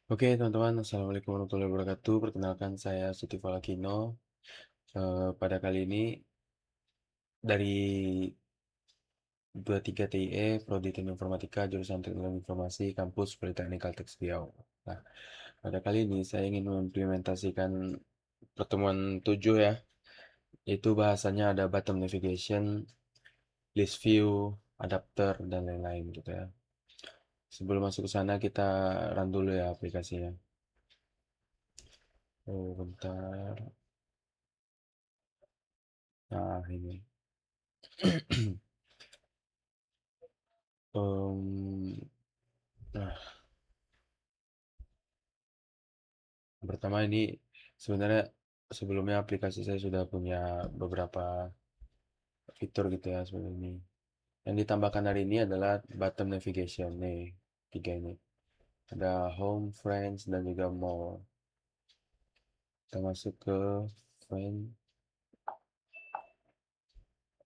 Oke teman-teman, Assalamualaikum warahmatullahi wabarakatuh. Perkenalkan saya Siti Falakino. Pada kali ini dari 23 TIE, Prodi Teknik Informatika, jurusan Teknologi Informasi, Kampus Politeknik Kalteks Riau. Nah, pada kali ini saya ingin mengimplementasikan pertemuan 7 ya, itu bahasanya ada bottom navigation, list view, adapter, dan lain-lain gitu ya. Sebelum masuk ke sana kita run dulu ya aplikasinya. Oh, bentar. Nah, ini. Nah, pertama ini sebenarnya sebelumnya aplikasi saya sudah punya beberapa fitur gitu ya sebenarnya ini. Yang ditambahkan hari ini adalah button navigation nih, tiga ini. Ada home, friends, dan juga more. Kita masuk ke friend.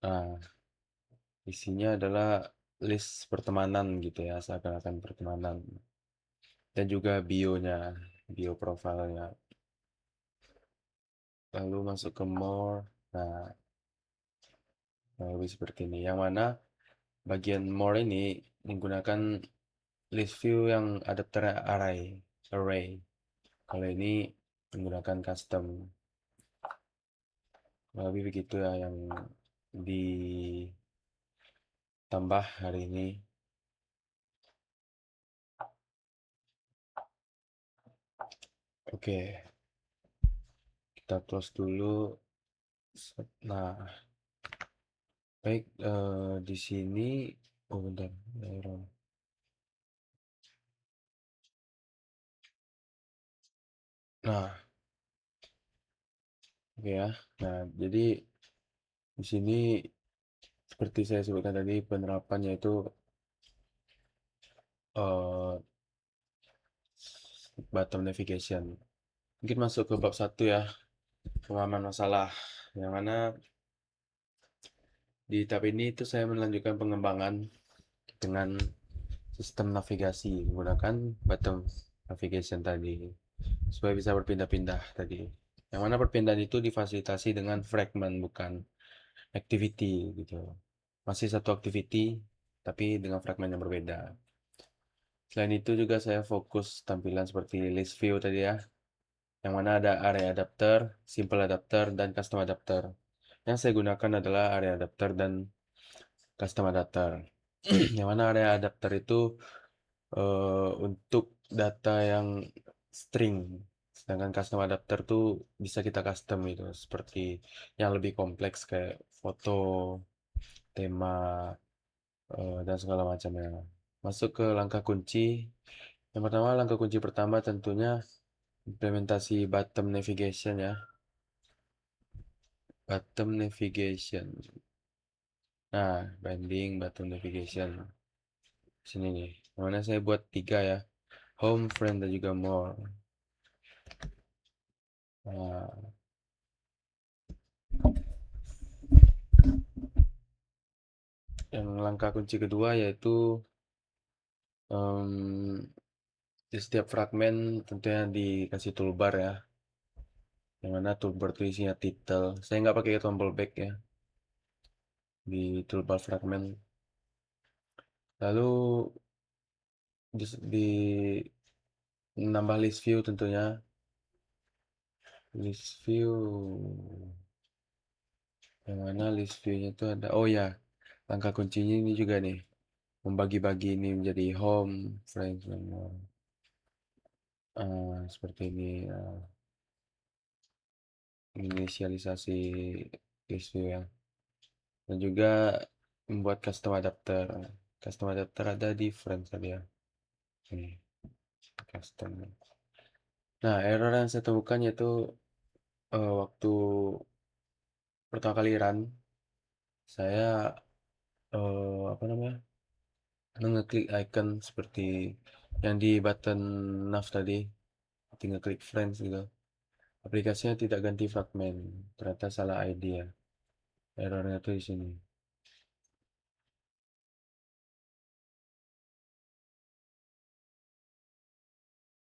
Nah, isinya adalah list pertemanan gitu ya, seakan-akan pertemanan. Dan juga bio-nya, bio profilnya. Lalu masuk ke more. Nah, lebih seperti ini. Yang mana bagian more ini menggunakan list view yang adapter array. Kalau ini menggunakan custom. Lebih begitu ya yang ditambah hari ini. Oke, kita close dulu. Nah, baik, di sini oh bentar, error. Nah, oke ya. Nah, jadi di sini seperti saya sebutkan tadi penerapannya itu eh, bottom navigation. Mungkin masuk ke bab satu ya, pemahaman masalah. Yang mana di tab ini itu saya melanjutkan pengembangan dengan sistem navigasi menggunakan bottom navigation tadi supaya bisa berpindah-pindah tadi. Yang mana perpindahan itu difasilitasi dengan fragment bukan activity gitu. Masih satu activity tapi dengan fragment yang berbeda. Selain itu juga saya fokus tampilan seperti list view tadi ya, yang mana ada area adapter, simple adapter, dan custom adapter. Yang saya gunakan adalah area adapter dan custom adapter. Yang mana area adapter itu untuk data yang string, sedangkan custom adapter tuh bisa kita custom itu seperti yang lebih kompleks kayak foto, tema, dan segala macamnya. Masuk ke langkah kunci. Yang pertama, langkah kunci pertama tentunya implementasi bottom navigation ya. Bottom navigation. Nah, binding bottom navigation. Sini nih. Mana saya buat tiga ya. Home, friend, dan juga more. Nah, yang langkah kunci kedua yaitu em, di setiap fragmen tentunya dikasih toolbar ya. Yang mana toolbar itu isinya title. Saya nggak pakai tombol back ya di toolbar fragmen. Lalu di nambah list view tentunya. List view yang mana list view-nya itu ada. Oh ya, langkah kuncinya ini juga nih. Membagi-bagi ini menjadi home, friends, dan more. Seperti ini. Inisialisasi list view ya. Dan juga membuat custom adapter. Custom adapter ada di friends tadi ya. Ini custom. Nah, error yang saya temukan yaitu waktu pertama kali run, saya apa namanya? Ngeklik icon seperti yang di button nav tadi, tinggal klik friends gitu. Aplikasinya tidak ganti fragmen. Ternyata salah ID ya. Errornya tuh di sini.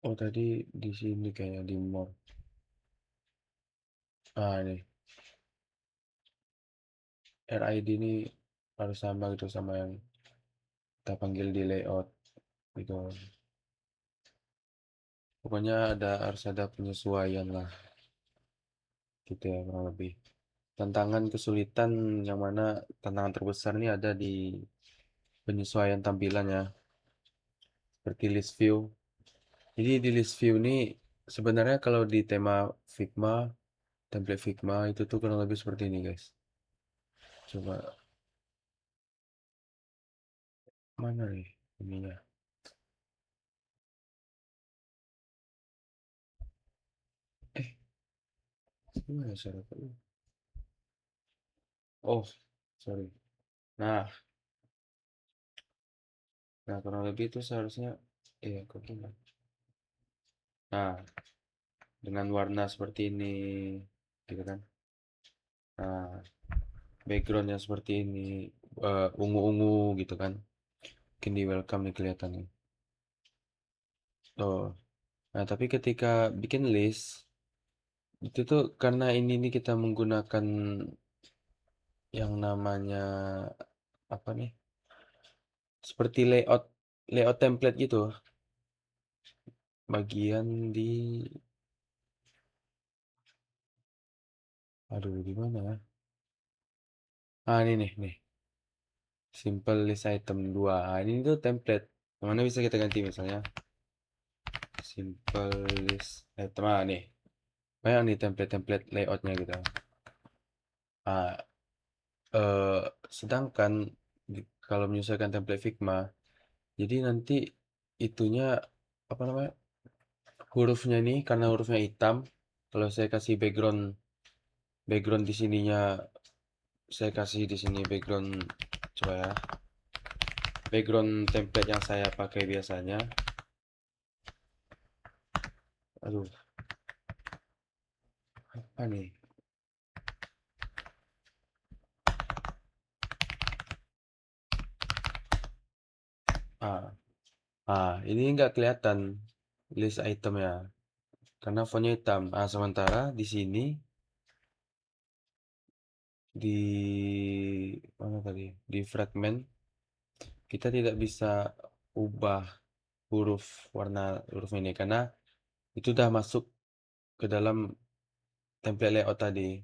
Oh tadi di sini kayaknya di more. Ini RID ini harus sama gitu sama yang kita panggil di layout gitu. Pokoknya harus ada penyesuaian lah gitu ya kurang lebih. Tantangan kesulitan yang mana tantangan terbesar ini ada di penyesuaian tampilan ya, seperti list view. Jadi di list view ini sebenarnya kalau di tema Figma, template Figma itu tuh kurang lebih seperti ini guys. Coba mana nih ininya? Eh, gimana cara tuh? Oh, sorry. Nah, kurang lebih itu seharusnya, kok gimana? Nah, dengan warna seperti ini, gitu kan? Nah, backgroundnya seperti ini, ungu-ungu gitu kan? Mungkin di welcome nih kelihatannya. Oh, nah tapi ketika bikin list itu tuh karena ini nih kita menggunakan yang namanya apa nih? Seperti layout template gitu. Bagian di aduh gimana ya? Ini nih. Simple list item 2. Ini tuh template. Yang mana bisa kita ganti misalnya simple list item. Nih. Banyak nih template-template layoutnya gitu. Ah, eh, sedangkan kalau menyesuaikan template Figma, jadi nanti itunya apa namanya? Hurufnya nih karena hurufnya hitam. Kalau saya kasih background background di sininya saya kasih di sini background coba ya. Background template yang saya pakai biasanya. Aduh, apa nih? Ah, ini nggak kelihatan list item ya, karena fontnya hitam. Sementara di sini di mana tadi? Di fragment kita tidak bisa ubah warna huruf ini karena itu udah masuk ke dalam template layout tadi.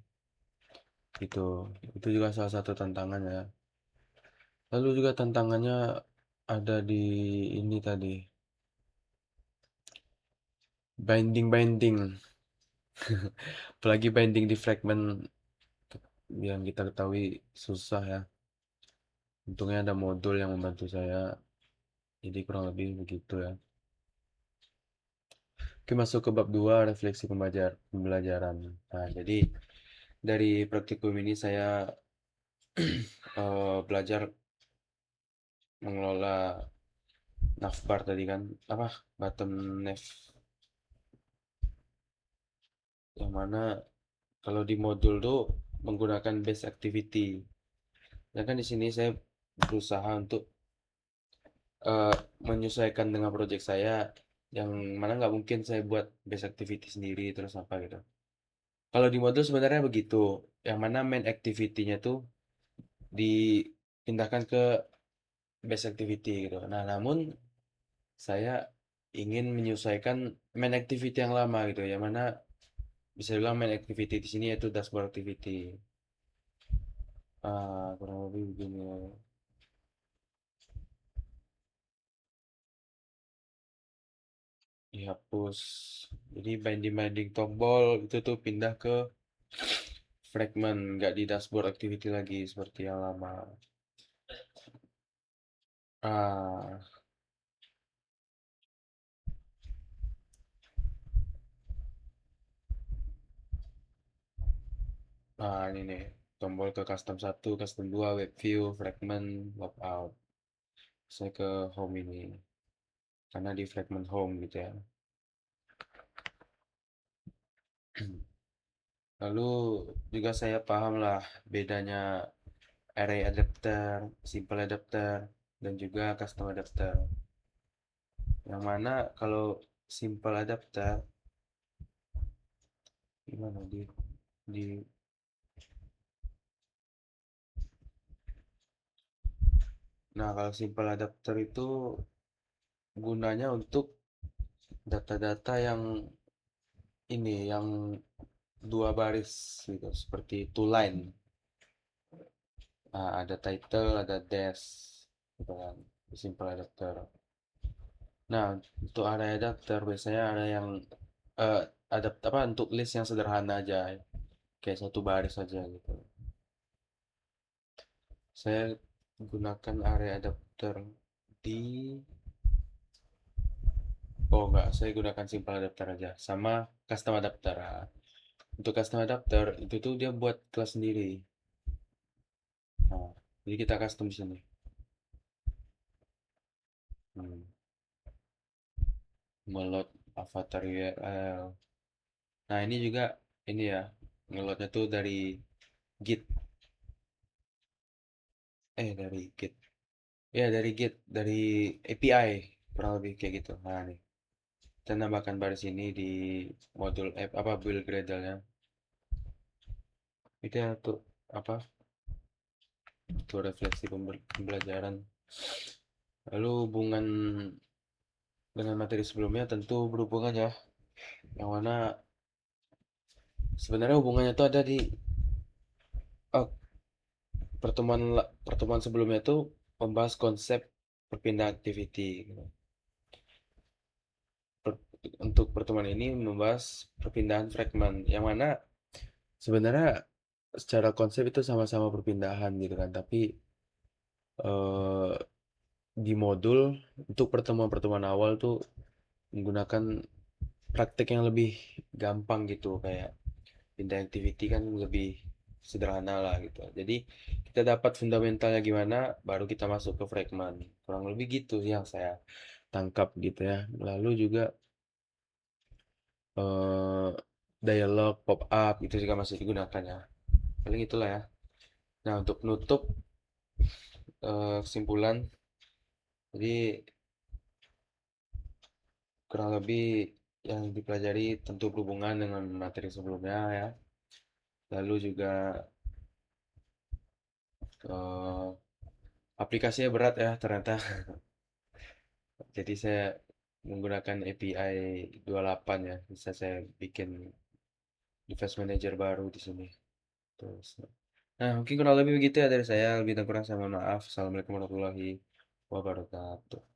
Gitu. Itu juga salah satu tantangannya. Lalu juga tantangannya ada di ini tadi, binding. Apalagi binding di fragment yang kita ketahui susah ya. Untungnya ada modul yang membantu saya. Jadi kurang lebih begitu ya. Oke, masuk ke bab 2 refleksi pembelajaran. Nah, jadi dari praktikum ini saya belajar mengelola navbar tadi kan, apa bottom nav, yang mana kalau di modul tuh menggunakan base activity. Dan kan di sini saya berusaha untuk menyesuaikan dengan project saya yang mana nggak mungkin saya buat base activity sendiri terus apa gitu. Kalau di modul sebenarnya begitu, yang mana main activity-nya tuh dipindahkan ke base activity gitu. Nah, namun saya ingin menyesuaikan main activity yang lama gitu, yang mana bisa bilang main activity di sini yaitu dashboard activity. Kurang lebih begini ya. Dihapus. Jadi binding tombol itu tuh pindah ke fragment, nggak di dashboard activity lagi seperti yang lama. Ah, ini nih, tombol ke custom 1, custom 2, web view, fragment, logout. Saya ke home ini, karena di fragment home gitu ya. Lalu juga saya paham lah bedanya array adapter, simple adapter, dan juga custom adapter. Yang mana kalau simple adapter gimana di nah kalau simple adapter itu gunanya untuk data-data yang ini yang dua baris gitu seperti two line. Nah, ada title ada dash gitu kan, simple adapter. Nah, untuk array adapter biasanya ada yang eh apa untuk list yang sederhana aja kayak satu baris saja gitu. Saya gunakan array adapter di oh enggak, saya gunakan simple adapter aja sama custom adapter. Nah, untuk custom adapter itu tuh dia buat kelas sendiri. Nah, jadi kita custom di sini. Hmm, Meload avatar URL. Nah, ini juga ini ya, ngeloadnya tuh dari Git. Dari Git. Ya, dari Git, dari API kurang lebih kayak gitu. Nah, nih. Kita nambahkan baris ini di modul app apa build Gradle-nya. Itu ya tuh apa? Tuh refleksi pembelajaran. Lalu hubungan dengan materi sebelumnya tentu berhubungan ya. Yang mana sebenarnya hubungannya tuh ada di oh, pertemuan sebelumnya tuh membahas konsep perpindahan activity gitu. Per- untuk pertemuan ini membahas perpindahan fragment yang mana sebenarnya secara konsep itu sama-sama perpindahan gitu kan, tapi eh, di modul untuk pertemuan-pertemuan awal tuh menggunakan praktek yang lebih gampang gitu kayak pindah activity kan lebih sederhana lah gitu. Jadi kita dapat fundamentalnya gimana, baru kita masuk ke fragment. Kurang lebih gitu sih yang saya tangkap gitu ya. Lalu juga eh, dialog pop up itu juga masih digunakan ya. Paling itulah ya. Nah untuk penutup kesimpulan, jadi kurang lebih yang dipelajari tentu berhubungan dengan materi sebelumnya ya. Lalu juga eh, aplikasinya berat ya ternyata. Jadi saya menggunakan API 28 ya. Bisa saya bikin device manager baru di sini. Terus. Nah, mungkin kurang lebih begitu ya dari saya. Lebih dan kurang saya mohon maaf. Assalamualaikum warahmatullahi wabarakatuh.